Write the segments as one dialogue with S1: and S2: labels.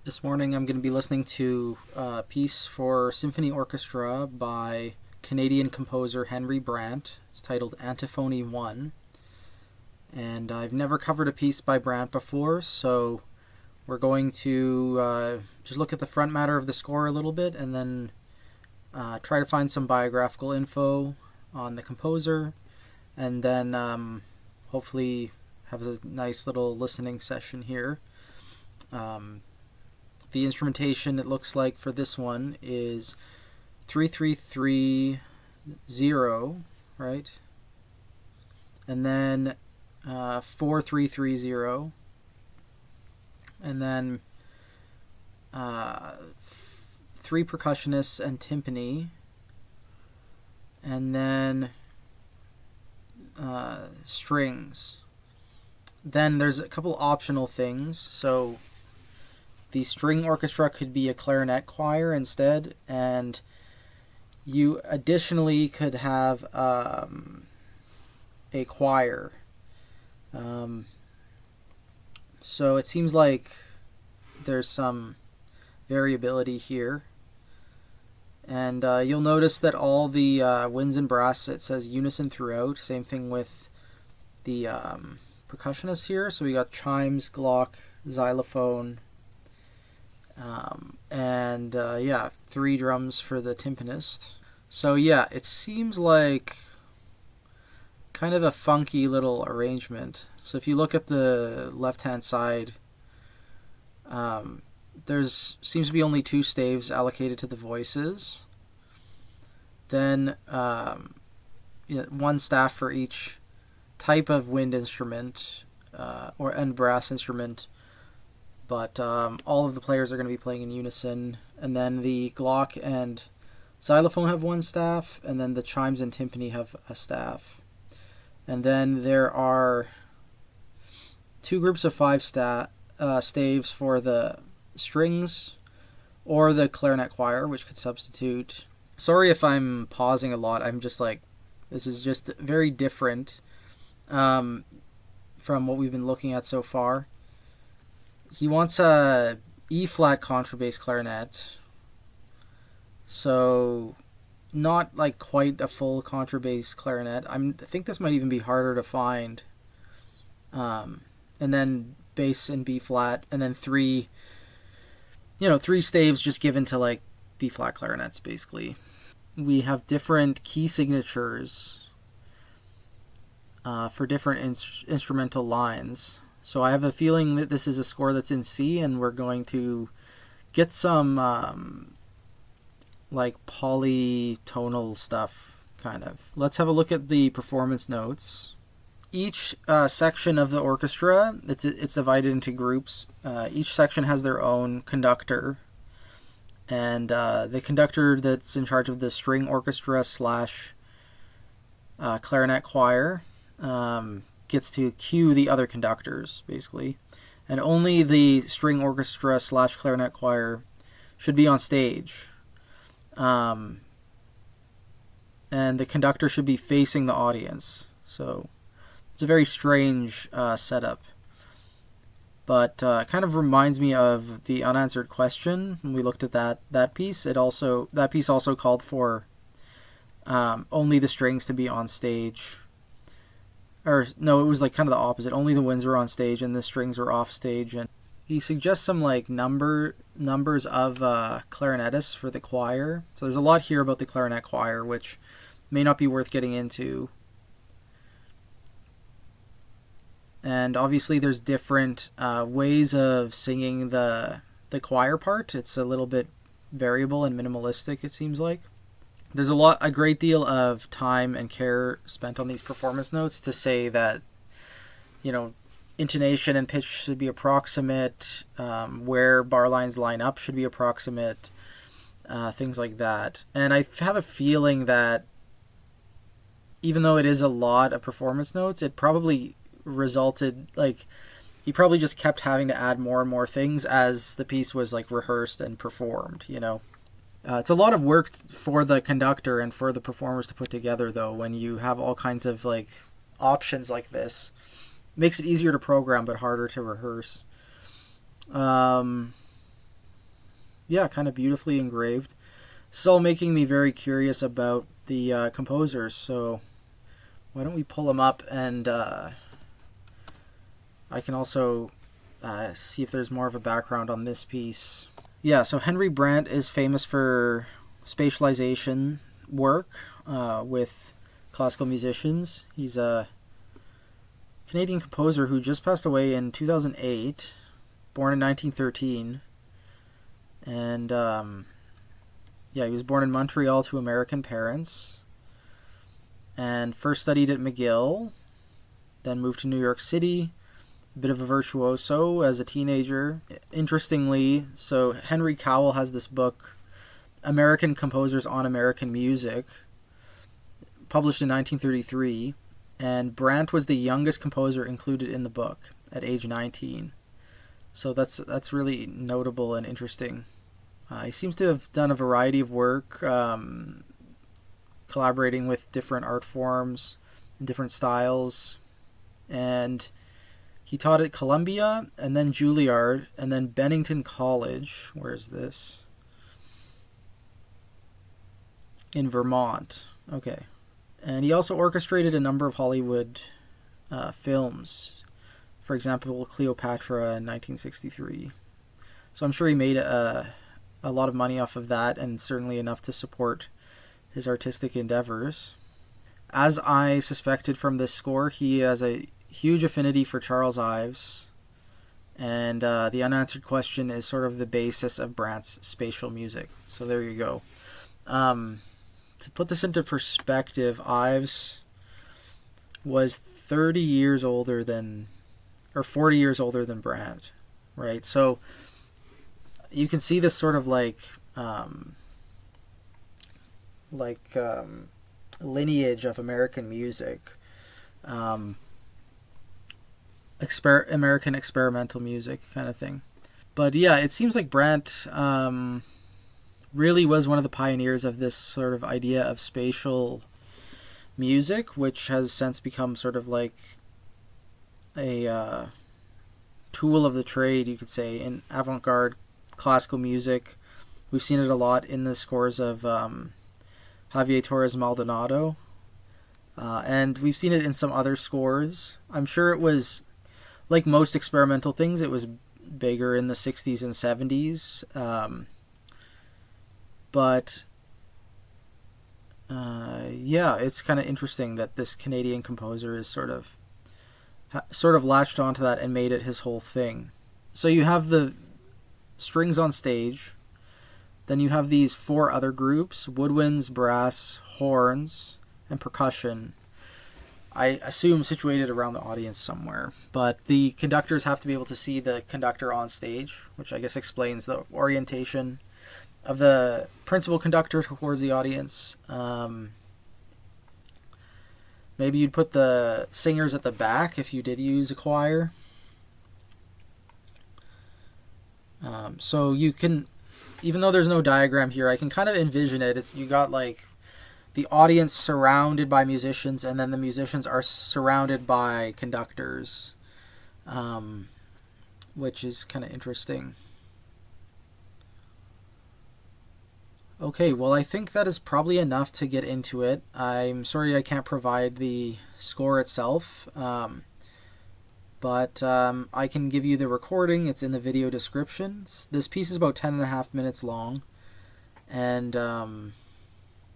S1: This morning I'm going to be listening to a piece for symphony orchestra by Canadian composer Henry Brant. It's titled Antiphony I. And I've never covered a piece by Brant before, so we're going to just look at the front matter of the score a little bit and then try to find some biographical info on the composer, and then hopefully have a nice little listening session here. The instrumentation, it looks like, for this one is 3-3-3-0, right? And then 4-3-3-0, and then 3 percussionists and timpani, and then strings. Then there's a couple optional things. So the string orchestra could be a clarinet choir instead, and you additionally could have a choir. So it seems like there's some variability here. And you'll notice that all the winds and brass, it says unison throughout. Same thing with the percussionists here. So we got chimes, glock, xylophone, and 3 drums for the timpanist. So yeah, it seems like kind of a funky little arrangement. So if you look at the left-hand side, there's seems to be only 2 staves allocated to the voices. Then 1 staff for each type of wind instrument and brass instrument, but all of the players are going to be playing in unison. And then the glock and xylophone have 1 staff, and then the chimes and timpani have a staff. And then there are 2 groups of 5 staves for the strings or the clarinet choir, which could substitute. Sorry if I'm pausing a lot. I'm just like, this is just very different from what we've been looking at so far. He wants a E-flat contrabass clarinet, so not like quite a full contrabass clarinet. I think this might even be harder to find. And then bass in B-flat, and then 3 staves just given to like B-flat clarinets, basically. We have different key signatures for different instrumental lines. So I have a feeling that this is a score that's in C, and we're going to get some like polytonal stuff, kind of. Let's have a look at the performance notes. Each section of the orchestra, it's divided into groups. Each section has their own conductor, and the conductor that's in charge of the string orchestra / clarinet choir gets to cue the other conductors, basically. And only the string orchestra / clarinet choir should be on stage. And the conductor should be facing the audience. So it's a very strange setup. But kind of reminds me of the unanswered question when we looked at that piece. That piece also called for only the strings to be on stage. Or no, it was like kind of the opposite. Only the winds were on stage and the strings were off stage. And he suggests some like numbers of clarinetists for the choir. So there's a lot here about the clarinet choir, which may not be worth getting into. And obviously there's different ways of singing the choir part. It's a little bit variable and minimalistic, it seems like. There's a great deal of time and care spent on these performance notes to say that, intonation and pitch should be approximate, where bar lines line up should be approximate, things like that. And I have a feeling that even though it is a lot of performance notes, it probably resulted, like, he probably just kept having to add more and more things as the piece was like rehearsed and performed, It's a lot of work for the conductor and for the performers to put together, though, when you have all kinds of like options like this. It makes it easier to program but harder to rehearse. yeah, kind of beautifully engraved. It's all making me very curious about the composers. So why don't we pull them up, and I can also see if there's more of a background on this piece. Yeah, so Henry Brant is famous for spatialization work with classical musicians. He's a Canadian composer who just passed away in 2008, born in 1913. And yeah, he was born in Montreal to American parents, and first studied at McGill, then moved to New York City, a bit of a virtuoso as a teenager. Interestingly, so Henry Cowell has this book, American Composers on American Music, published in 1933, and Brant was the youngest composer included in the book at age 19. So that's really notable and interesting. He seems to have done a variety of work, collaborating with different art forms and different styles. And he taught at Columbia, and then Juilliard, and then Bennington College. Where is this? In Vermont. Okay. And he also orchestrated a number of Hollywood films. For example, Cleopatra in 1963. So I'm sure he made a lot of money off of that, and certainly enough to support his artistic endeavors. As I suspected from this score, he has a huge affinity for Charles Ives, and the unanswered question is sort of the basis of Brant's spatial music. So there you go. To put this into perspective, Ives was 30 years older than, or 40 years older than Brant, right? So you can see this sort of lineage of American music, American experimental music kind of thing. But yeah, it seems like Brant really was one of the pioneers of this sort of idea of spatial music, which has since become sort of like a tool of the trade, you could say, in avant-garde classical music. We've seen it a lot in the scores of Javier Torres Maldonado, and we've seen it in some other scores. I'm sure it was, like most experimental things, it was bigger in the 60s and 70s, but yeah, it's kind of interesting that this Canadian composer is sort of latched onto that and made it his whole thing. So you have the strings on stage, then you have these four other groups: woodwinds, brass, horns, and percussion. I assume situated around the audience somewhere, but the conductors have to be able to see the conductor on stage, which I guess explains the orientation of the principal conductor towards the audience. Maybe you'd put the singers at the back if you did use a choir. So you can, even though there's no diagram here, I can kind of envision it. You got like the audience surrounded by musicians, and then the musicians are surrounded by conductors, which is kind of interesting. Okay, well, I think that is probably enough to get into it. I'm sorry I can't provide the score itself, but I can give you the recording. It's in the video description. This piece is about 10.5 minutes long, and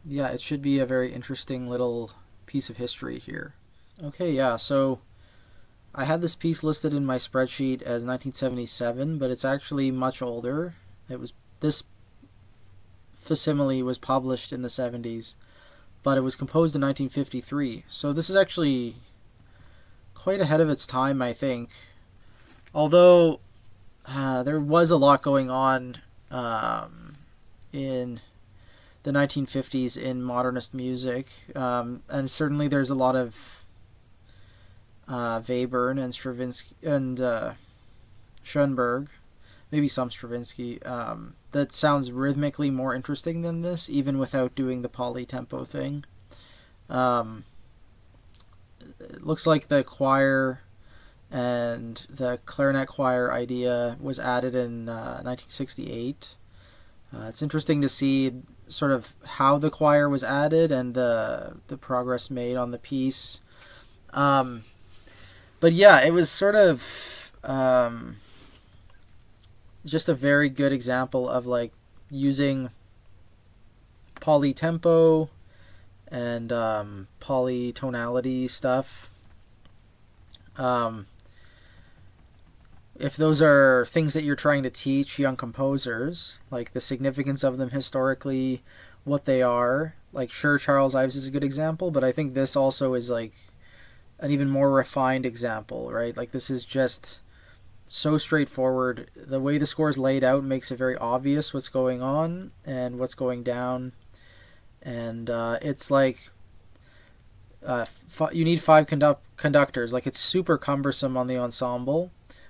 S1: yeah, it should be a very interesting little piece of history here. Okay, yeah, so I had this piece listed in my spreadsheet as 1977, but it's actually much older. This facsimile was published in the 70s, but it was composed in 1953. So this is actually quite ahead of its time, I think. Although there was a lot going on in the 1950s in modernist music, and certainly there's a lot of Webern and Stravinsky and Schoenberg, maybe some Stravinsky, that sounds rhythmically more interesting than this, even without doing the polytempo thing. It looks like the choir and the clarinet choir idea was added in 1968. It's interesting to see sort of how the choir was added and the progress made on the piece. But yeah, it was sort of just a very good example of like using polytempo and polytonality stuff. If those are things that you're trying to teach young composers, like the significance of them historically, what they are, like sure, Charles Ives is a good example, but I think this also is like an even more refined example, right? Like this is just so straightforward. The way the score is laid out makes it very obvious what's going on and what's going down. And it's like you need five conductors. Like it's super cumbersome on the ensemble,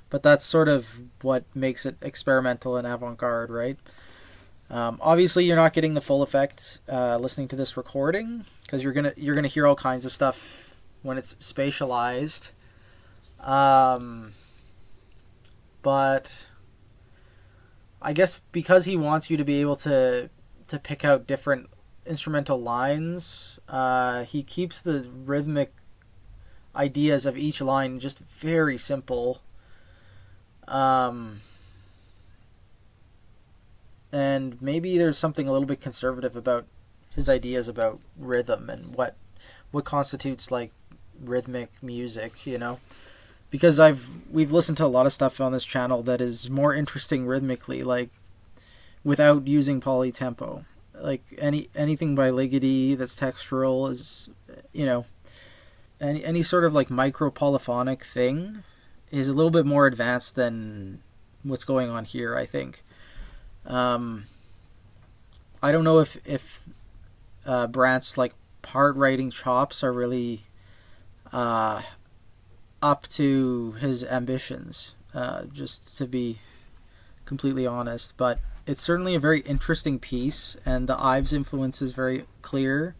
S1: but that's sort of what makes it experimental and avant-garde, right? Obviously, you're not getting the full effect listening to this recording because you're gonna hear all kinds of stuff when it's spatialized. But I guess because he wants you to be able to pick out different instrumental lines, he keeps the rhythmic ideas of each line just very simple. And maybe there's something a little bit conservative about his ideas about rhythm and what constitutes like rhythmic music, you know? Because we've listened to a lot of stuff on this channel that is more interesting rhythmically, like without using polytempo. Like anything by Ligeti that's textural is, you know, any sort of like micro polyphonic thing is a little bit more advanced than what's going on here, I think. I don't know if Brant's like part writing chops are really up to his ambitions, just to be completely honest. But it's certainly a very interesting piece, and the Ives influence is very clear.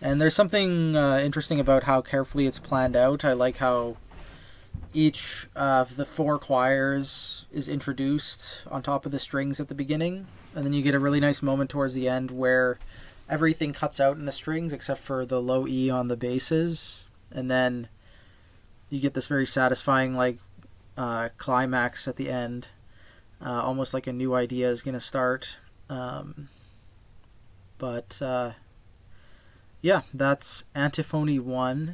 S1: And there's something interesting about how carefully it's planned out. I like how each of the four choirs is introduced on top of the strings at the beginning, and then you get a really nice moment towards the end where everything cuts out in the strings except for the low E on the basses, and then you get this very satisfying like climax at the end, almost like a new idea is going to start. But yeah, that's Antiphony I,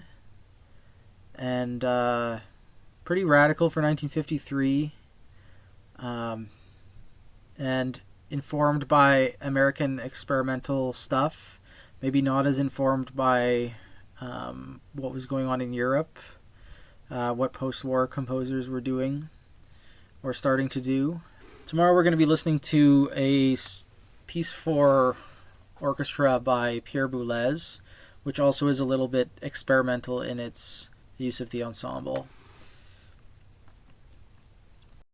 S1: and pretty radical for 1953, and informed by American experimental stuff, maybe not as informed by what was going on in Europe, what post-war composers were doing or starting to do. Tomorrow we're going to be listening to a piece for orchestra by Pierre Boulez, which also is a little bit experimental in its use of the ensemble.